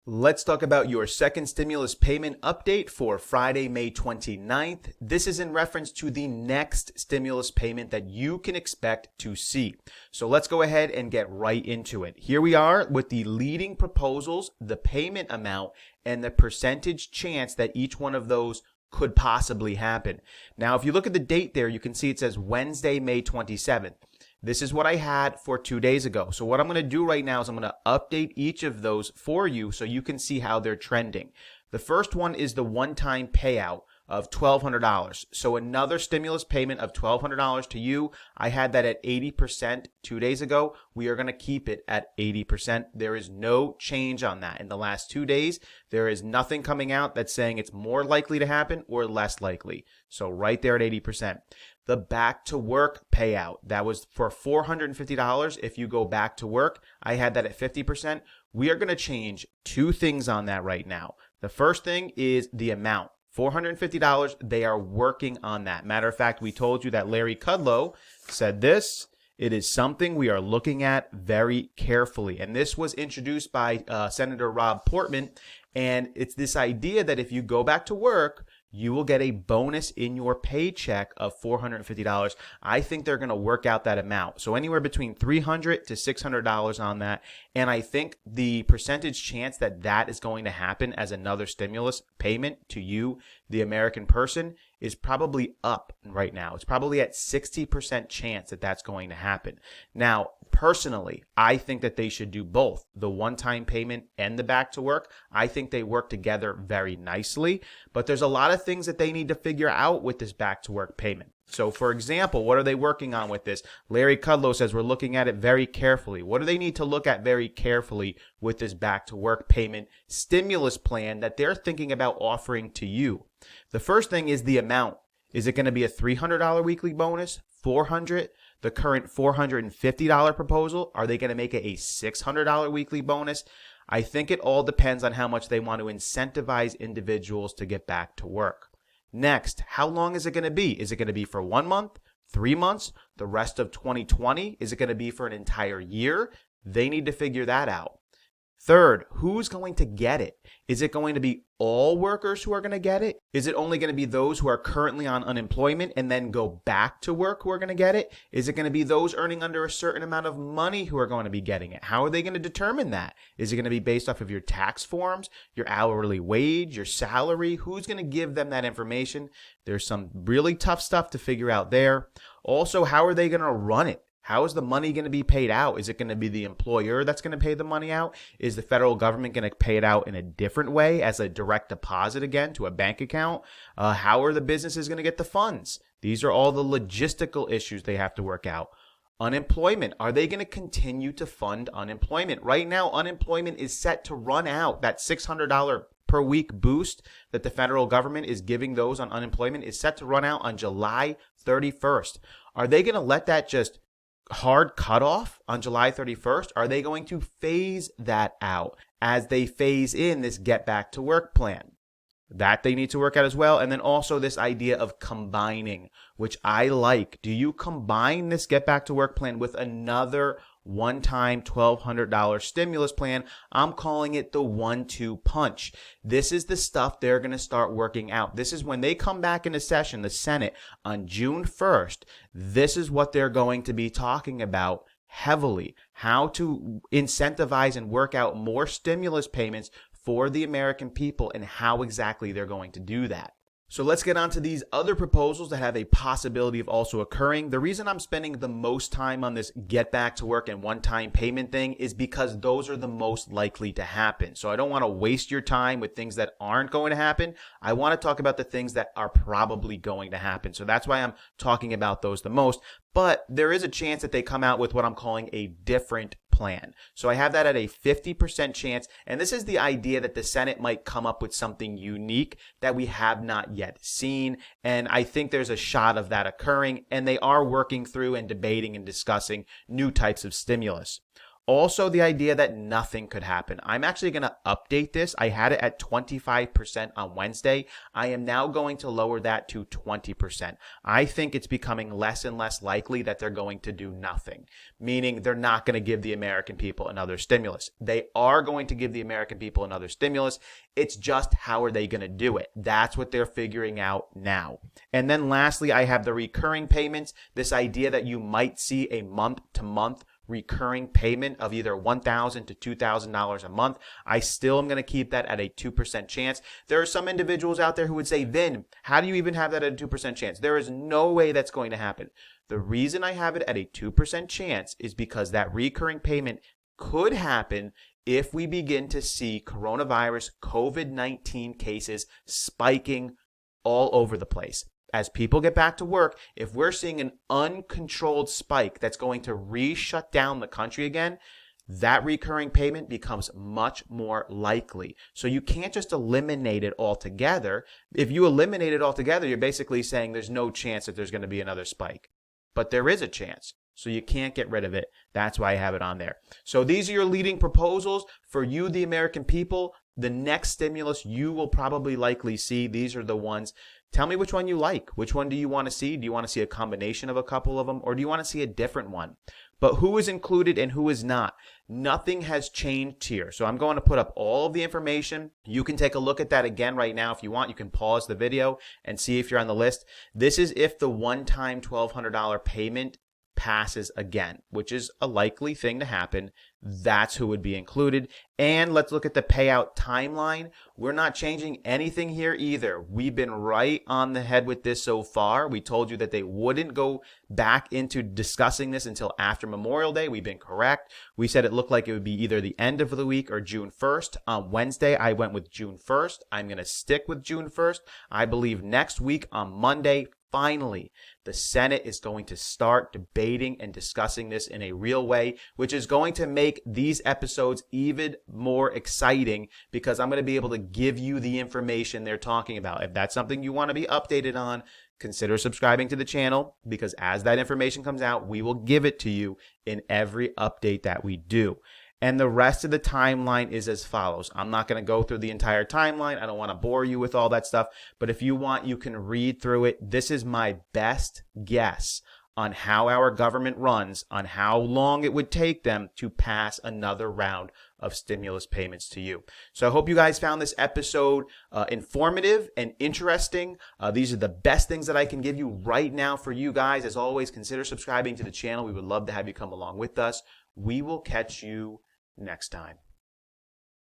Let's talk about your second stimulus payment update for Friday, May 29th. This is in reference to the next stimulus payment that you can expect to see. So let's go ahead and get right into it. Here we are with the leading proposals, the payment amount, and the percentage chance that each one of those could possibly happen. Now, if you look at the date there, you can see it says Wednesday, May 27th. This is what I had for 2 days ago. So what I'm going to do right now is I'm going to update each of those for you so you can see how they're trending. The first one is the one-time payout of $1,200. So another stimulus payment of $1,200 to you. I had that at 80% 2 days ago. We are going to keep it at 80%. There is no change on that. In the last 2 days, there is nothing coming out that's saying it's more likely to happen or less likely. So right there at 80%. The back to work payout, that was for $450 if you go back to work. I had that at 50%. We are going to change two things on that right now. The first thing is the amount. $450, they are working on that. Matter of fact, we told you that Larry Kudlow said this. It is something we are looking at very carefully. And this was introduced by Senator Rob Portman. And it's this idea that if you go back to work, you will get a bonus in your paycheck of $450. I think they're going to work out that amount. So anywhere between $300 to $600 on that. And I think the percentage chance that that is going to happen as another stimulus payment to you, the American person, is probably up right now. It's probably at 60% chance that that's going to happen. Now, personally, I think that they should do both, the one-time payment and the back to work. I think they work together very nicely, but there's a lot of things that they need to figure out with this back to work payment. So, for example, what are they working on with this? Larry Kudlow says we're looking at it very carefully. What do they need to look at very carefully with this back to work payment stimulus plan that they're thinking about offering to you? The first thing is the amount. Is it going to be a $300 weekly bonus? $400? The current $450 proposal? Are they going to make it a $600 weekly bonus? I think it all depends on how much they want to incentivize individuals to get back to work. Next, how long is it going to be? Is it going to be for 1 month, 3 months, the rest of 2020? Is it going to be for an entire year? They need to figure that out. Third, who's going to get it? Is it going to be all workers who are going to get it? Is it only going to be those who are currently on unemployment and then go back to work who are going to get it? Is it going to be those earning under a certain amount of money who are going to be getting it? How are they going to determine that? Is it going to be based off of your tax forms, your hourly wage, your salary? Who's going to give them that information? There's some really tough stuff to figure out there. Also, how are they going to run it? How is the money going to be paid out? Is it going to be the employer that's going to pay the money out? Is the federal government going to pay it out in a different way as a direct deposit again to a bank account? How are the businesses going to get the funds? These are all the logistical issues they have to work out. Unemployment. Are they going to continue to fund unemployment? Right now, unemployment is set to run out. That $600 per week boost that the federal government is giving those on unemployment is set to run out on July 31st. Are they going to let that just hard cutoff on July 31st? Are they going to phase that out as they phase in this get back to work plan? That they need to work out as well. And then also this idea of combining, which I like. Do you combine this get back to work plan with another one-time $1,200 stimulus plan? I'm calling it the 1-2 punch. This is the stuff they're going to start working out. This is when they come back into session, the Senate, on June 1st. This is what they're going to be talking about heavily. How to incentivize and work out more stimulus payments for the American people and how exactly they're going to do that. So let's get on to these other proposals that have a possibility of also occurring. The reason I'm spending the most time on this get back to work and one-time payment thing is because those are the most likely to happen. So I don't want to waste your time with things that aren't going to happen. I want to talk about the things that are probably going to happen. So that's why I'm talking about those the most. But there is a chance that they come out with what I'm calling a different plan. So I have that at a 50% chance. And this is the idea that the Senate might come up with something unique that we have not yet seen. And I think there's a shot of that occurring. And they are working through and debating and discussing new types of stimulus. Also, the idea that nothing could happen. I'm actually going to update this. I had it at 25% on Wednesday. I am now going to lower that to 20%. I think it's becoming less and less likely that they're going to do nothing, meaning they're not going to give the American people another stimulus. They are going to give the American people another stimulus. It's just how are they going to do it? That's what they're figuring out now. And then lastly, I have the recurring payments, this idea that you might see a month-to-month recurring payment of either $1,000 to $2,000 a month. I still am going to keep that at a 2% chance. There are some individuals out there who would say, Vin, how do you even have that at a 2% chance? There is no way that's going to happen. The reason I have it at a 2% chance is because that recurring payment could happen if we begin to see coronavirus COVID-19 cases spiking all over the place. As people get back to work, if we're seeing an uncontrolled spike that's going to re-shut down the country again, that recurring payment becomes much more likely. So you can't just eliminate it altogether. If you eliminate it altogether, you're basically saying there's no chance that there's going to be another spike. But there is a chance. So you can't get rid of it. That's why I have it on there. So these are your leading proposals for you, the American people. The next stimulus you will probably likely see. These are the ones. Tell me which one you like. Which one do you want to see? Do you want to see a combination of a couple of them, or do you want to see a different one? But who is included and who is not? Nothing has changed here. So I'm going to put up all of the information. You can take a look at that again right now if you want. You can pause the video and see if you're on the list. This is if the one-time $1,200 payment passes again, which is a likely thing to happen. That's who would be included. And let's look at the payout timeline. We're not changing anything here either. We've been right on the head with this so far. We told you that they wouldn't go back into discussing this until after Memorial Day. We've been correct. We said it looked like it would be either the end of the week or June 1st. On Wednesday, I went with June 1st. I'm going to stick with June 1st. I believe next week on Monday, finally, the Senate is going to start debating and discussing this in a real way, which is going to make these episodes even more exciting because I'm going to be able to give you the information they're talking about. If that's something you want to be updated on, consider subscribing to the channel because as that information comes out, we will give it to you in every update that we do. And the rest of the timeline is as follows. I'm not going to go through the entire timeline. I don't want to bore you with all that stuff. But if you want, you can read through it. This is my best guess on how our government runs, on how long it would take them to pass another round of stimulus payments to you. So I hope you guys found this episode informative and interesting. These are the best things that I can give you right now for you guys. As always, consider subscribing to the channel. We would love to have you come along with us. We will catch you next time.